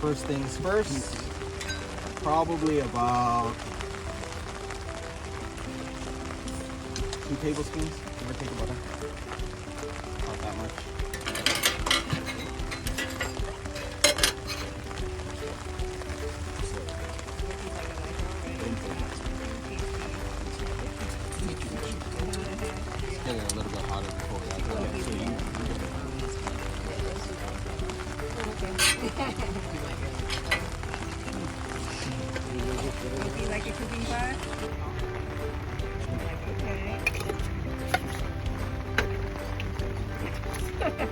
First things first, probably about 2 tablespoons, give or take of butter. Not that much. Let's get it a little bit hotter before we add that. You like your cooking class? Okay.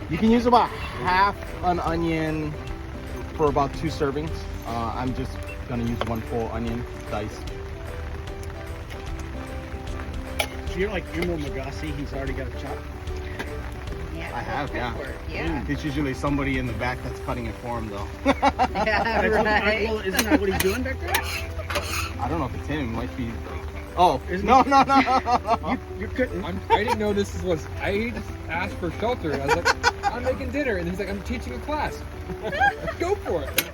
You can use about half an onion for about 2 servings. I'm just gonna use 1 full onion diced. So you're like Emerald Lagasse, he's already got it chopped? Yeah, I have, yeah. Yeah. It's usually somebody in the back that's cutting it for him, though. Yeah, right. Well, isn't that what he's doing back there? I don't know if it's him. It might be. Oh, Isn't no, he- no, no, no. You're cutting. I didn't know this was. I just asked for shelter. I was like, I'm making dinner, and he's like, I'm teaching a class. Go for it.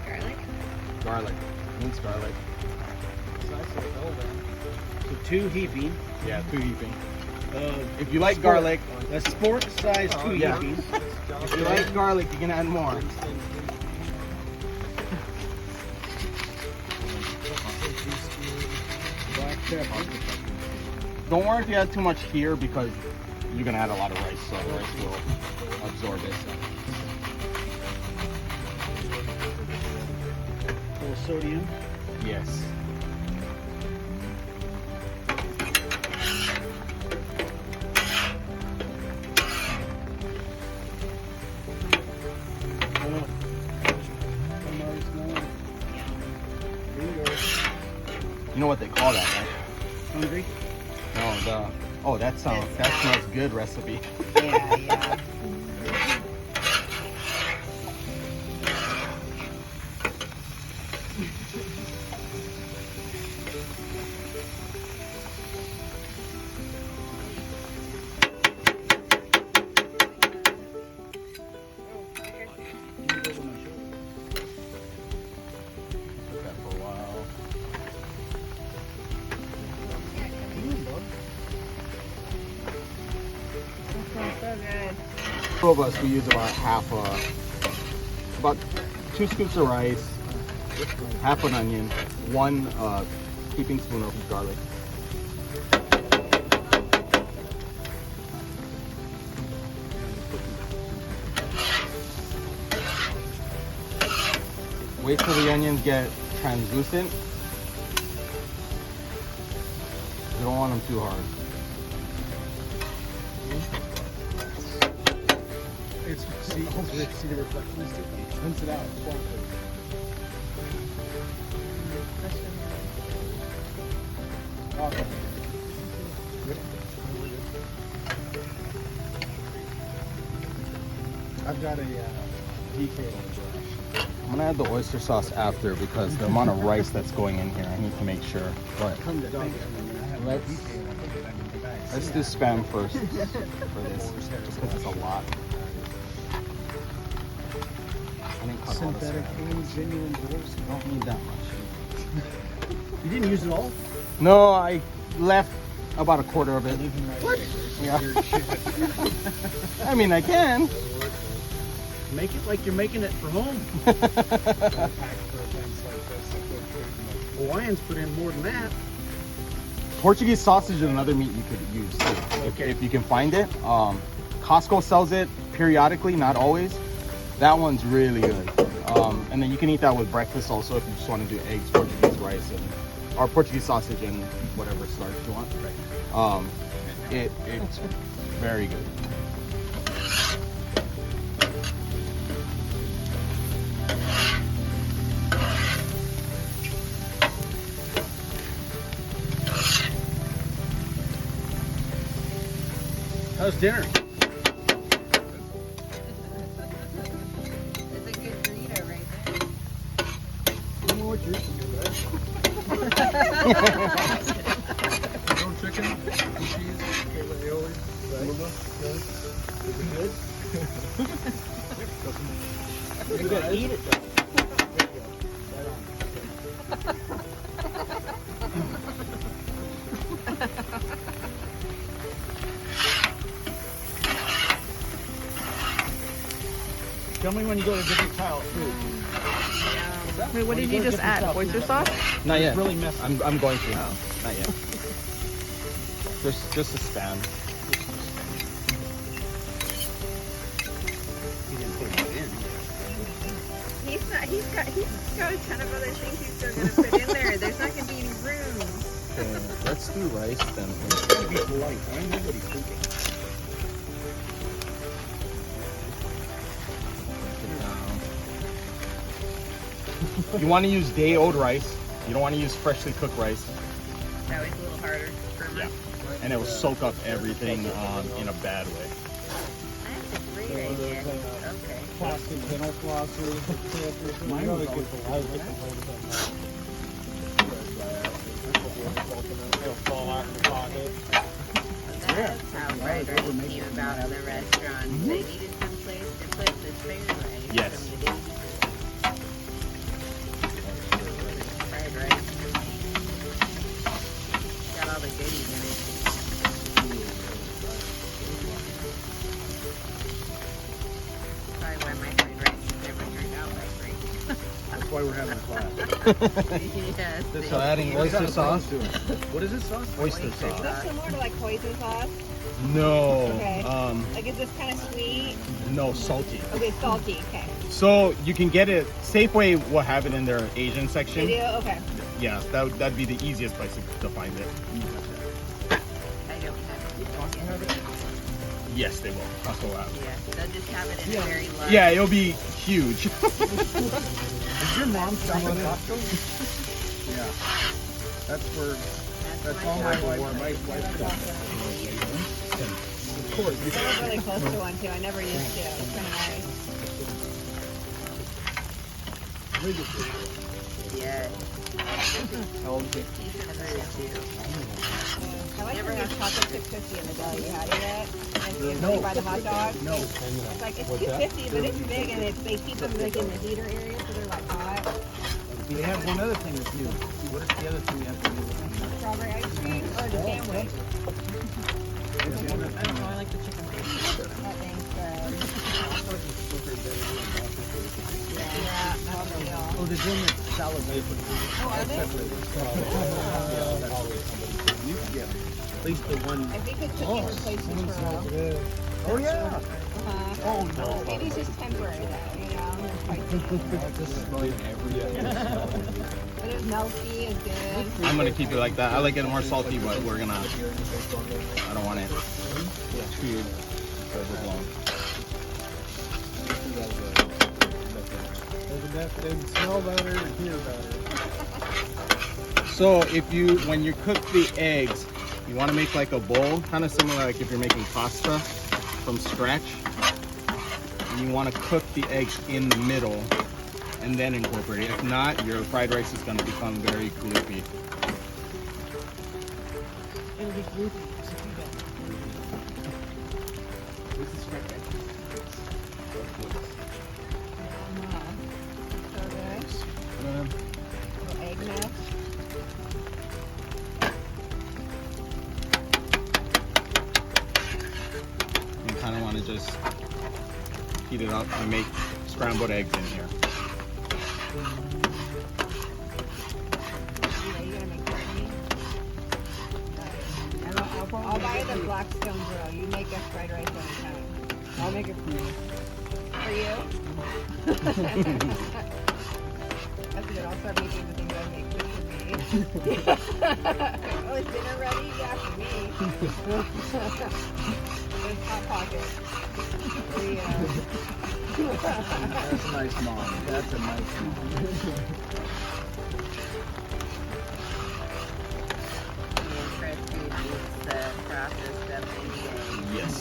Garlic? Garlic. Needs garlic. So 2 heaping. Yeah, 2 heaping. Uh, If you like garlic, a sport size 2 yeah. heaping. if you like garlic, you can add more. Black pepper. Don't worry if you add too much here because you're gonna add a lot of rice, so the rice will absorb it. Full sodium. Yes. Oh. I'm already smelling it. Bingo. You know what they call that, right? Hungry? No, oh, that smells good recipe. Yeah, yeah. Put that for a while. So good. 2 of us, we use about about 2 scoops of rice, half an onion, 1 heaping spoon of garlic. Wait till the onions get translucent. You don't want them too hard. See the reflection is different. Rinse it out. Okay. Good. I've got a DK. I'm gonna add the oyster sauce after because the amount of rice that's going in here, I need to make sure. But let's do Spam first for this, just because it's a lot. I didn't cut all the Synthetic Spam. and genuine rolls. I don't need that much. You didn't use it all? No, I left about a quarter of it. What? Yeah. I mean, I can. Make it like you're making it for home. Hawaiians put in more than that. Portuguese sausage is another meat you could use too, if you can find it. Costco sells it periodically, not always. That one's really good. And then you can eat that with breakfast also if you just want to do eggs, Portuguese rice, or Portuguese sausage and whatever starch you want. It's very good. How's dinner? It's a good burrito right there. I don't know what you're eating, No chicken, no cheese, aioli. Is it good? You gotta eat it though. There you go. Right on. Tell me when you go to different style food. Wait, what did you just add? Oyster sauce? Not yet. Really messy. I'm going to. Oh. Not yet. Just a span. He didn't put it in. He's got a ton of other things he's still gonna put in there. There's not gonna be any room. Okay, let's do rice then. It's gotta be polite. I know what he's thinking. You want to use day old rice. You don't want to use freshly cooked rice. That was a little harder for me. Yeah. And it will soak up everything in a bad way. That's a great idea. Okay. Plastic dental flosses. Mine was always That's how fried rice came about in the restaurants. They needed some place to put the food rice. Yes. So we did fried rice. Got all the goodies in it. Probably why my fried rice has never turned out that great. That's why we're having a class. Yes. So adding oyster sauce. What is this sauce? Oyster Oyster sauce. sauce. Is this similar to like hoisin sauce? No. Okay. Um, Like, is this kind of sweet? no, salty. Okay, salty. Okay. So you can get it. Safeway will have it in their Asian They section. do? Okay. Yeah, that'd be the easiest place to find it. I don't have it. Yes, they will. Costco will have it. Yeah, they'll just have it in a very large. Yeah, it'll be huge. Is your mom shop at Costco? Yeah. That's where, that's all my wife Of course. I live really close to one too. I never used to. It's kind of nice. Yeah. How old is it? Decent food too. I like Never when had there's chocolate chip cookie in the deli. You had it yet? And it's No. no. By the hot dog. No. It's like it's $2.50, but it's big and they keep them like in the heater area so they're like hot. We have one other thing that's new. What is the other thing we have to do? Strawberry ice cream or the sandwich. I don't know. I like the chicken bacon. That thing's good. Yeah, that's the deal. Oh, there's one that's salad vapor. Oh, are they? You can get at least the one. I think it's cookie replacement for Oh, yeah. Oh no. Maybe it's just temporary though, you know? But it's melty, it's good. I'm gonna keep it like that. I like it more salty, but I don't want it too overblown. They smell better and hear better. So when you cook the eggs, you want to make like a bowl, kind of similar like if you're making pasta from scratch. And you want to cook the eggs in the middle and then incorporate it. If not, your fried rice is going to become very gloopy. It'll be gloopy. This is fried rice. So good. Little egg mess. You kind of want to just heat it up and make scrambled eggs in here. Yeah, you gotta make turkey. I'll buy the Blackstone grill. You make us fried rice anytime. I'll make it for you. For you? That's good. I'll start making the things I make just for me. Oh, is dinner ready? Yeah, for me. There's Hot Pocket. That's a nice mom. That's a nice mom. And fresh food beats the processed stuff anyway. Yes.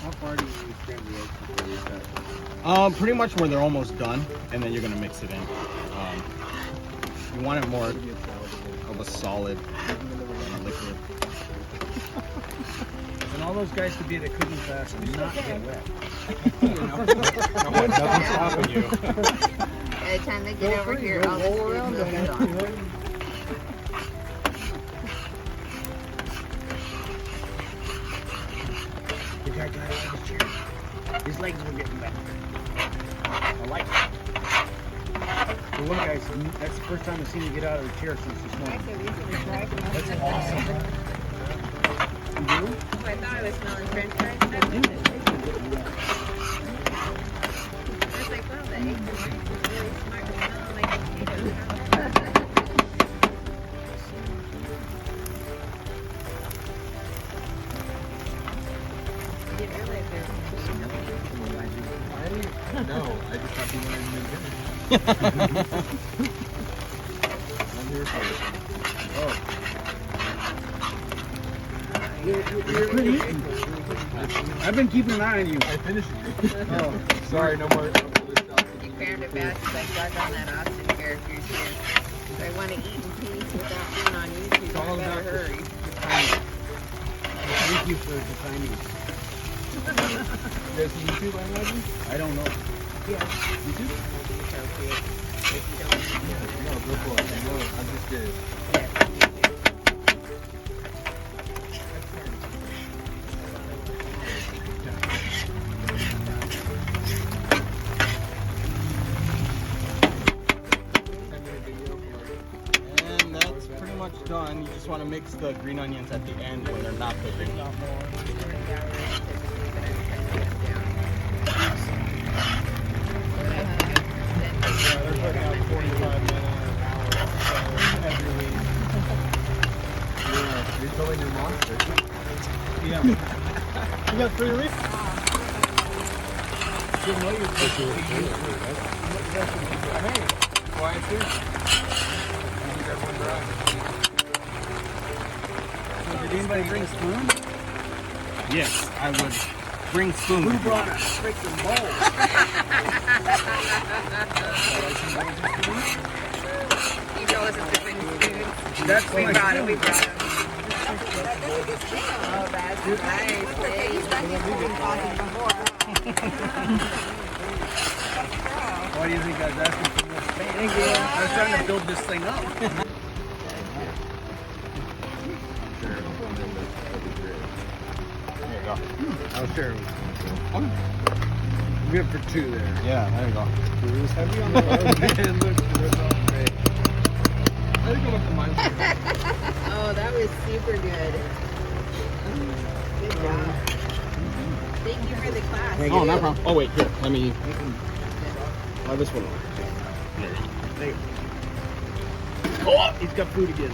How far do you scramble the eggs before you cut? Pretty much where they're almost done, and then you're gonna mix it in. You want it more of a solid. And all those guys to be at a cooking class and not get wet. Nothing's stopping you. By the time they get over here, all the food will be gone. The guy got out of his chair. His legs were getting wet. I like it. The one guy's, that's the first time I've seen him get out of the chair since this morning. That's awesome. You do? Oh, I thought I was smelling French fries. I was like, well, the eggs are really smart to smell like potatoes. I didn't realize there was No, I just thought you wanted to make dinner. I'm here for it. Oh. You're good eating. I've been keeping an eye on you. I finished it. Oh, Sorry, no more. You found it fast because I dug on that Austin character too. If I want to eat in peace without being on YouTube, I better hurry. thank you for the timing. There's YouTube, I imagine? I don't know. Yeah. YouTube? Appropriate. If you don't No, go for it. No, I'm just kidding. And that's pretty much done. You just want to mix the green onions at the end when they're not cooking. They're putting out 45 minutes, every week. Yeah, you're telling your monster. Yeah. You got 3 weeks? Didn't know you were supposed to eat. Hey, quiet too. You got one dry. So did anybody bring a spoon? Yes, I would bring spoons. Who brought a freaking bowl? You told us to bring spoons. That's We like- brought it. We brought it. Oh, that's nice. Why do you think I was asking for more space? Thank you. I was trying to build this thing up. There you go. I'll share it with you. I'm good for 2 there. Yeah, there you go. It was heavy on the road. Man, look, it's all great. I think I went to mine. Oh, that was super good. Good job. Thank you for the class. Thank Oh, no problem. Oh, wait, here. Let me. Oh, this one. There you go. Oh, he's got food again.